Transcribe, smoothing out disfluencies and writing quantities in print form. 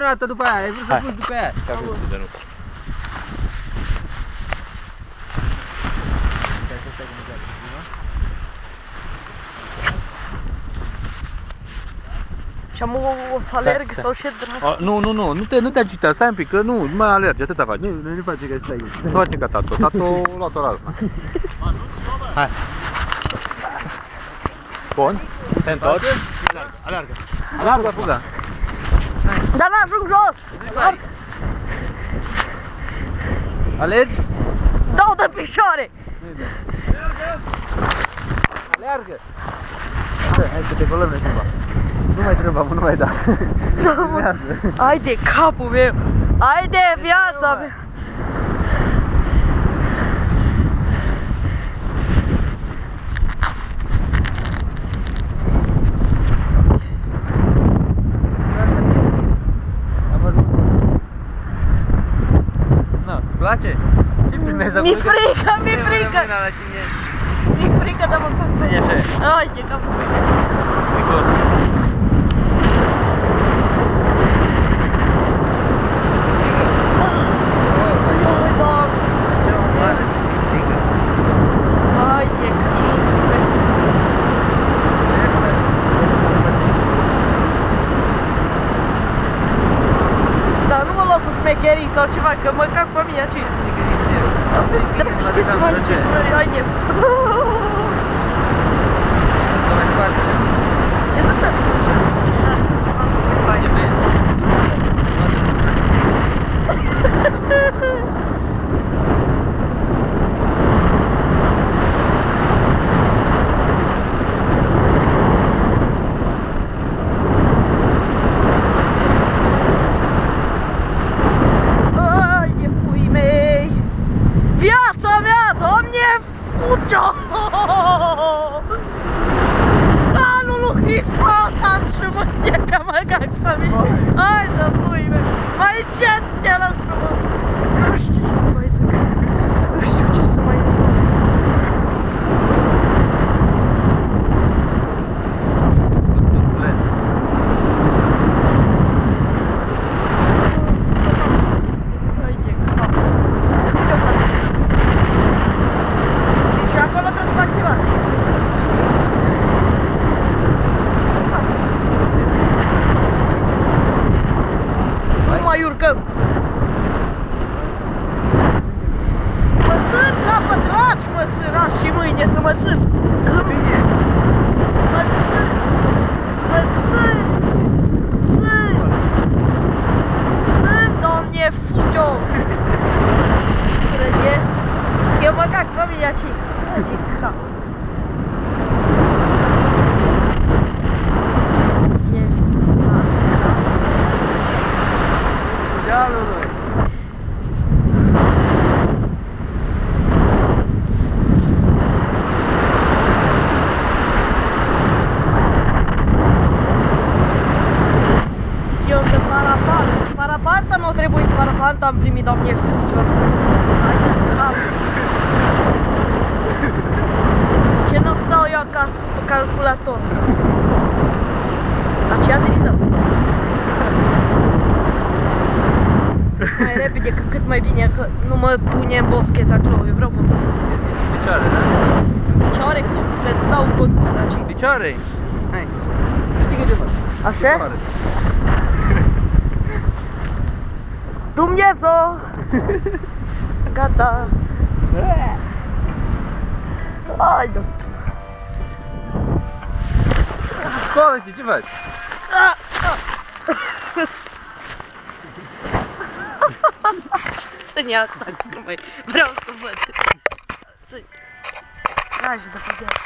Dată după aia, ai vrut să pui după aia. Și am o să alerg sau ce dracu? Nu te agita, stai un pic, că nu mai alergi, atâta faci. Nu face că stai. Nu face ca tato, tato luat-o razna. Hai. Bun, te întorci. Alargă. Alargă, fuga. Dar n-ajung jos! Alergi? Dau de picioare! Alergă! Hai să te colăm noi cumva. Nu mai trebuie, nu mai da. Hai de capul meu! Hai de viața mea! Îți place? Ce filmezi acolo? Mi-e frică, mi-e frică! Mi-e frică de mâncat. Ține așa. Hai de capul meu! Fricos. Hai de capul! Dar nu mă luau cu șmecherii sau ceva, că mă cac pe mine aceea. Știi ce mă știu? Haide! Ce să ți-am? Să se facă mai fain. Viața mea, Doamne, fuge-o! Calul lui Hristos și mâneca mă cac pe mine. Hai de pui mei, mai încet te rog frumos. Nu știu ce să mai zic. Nu știu ce să mai zic. Urcăm! Mă țin ca pe dragi, mă țin, azi și mâine să mă țin! Că bine! Mă țin! Mă țin! Țin! Țin, Doamne, fugi-o! Crede? Eu mă cac pe mine aici! Aici, cap! Parapanta m-au trebuit, parapanta am primit, Doamne, fricior. Hai de cap. De ce nu stau eu acasă pe calculator? La ce aterizăm? Mai repede, că cât mai bine, că nu mă pune în boscheț acolo, eu vreau pe pământ. În picioare, da? În picioare cum? Că stau pe gură aici. În picioare? Hai. Uite ce fac. Așa? Dumnezeu! Gata! Haide! Scoală-te, ce faci? Ține asta, că mai vreau să văd. Ține. Tragi de pe viață.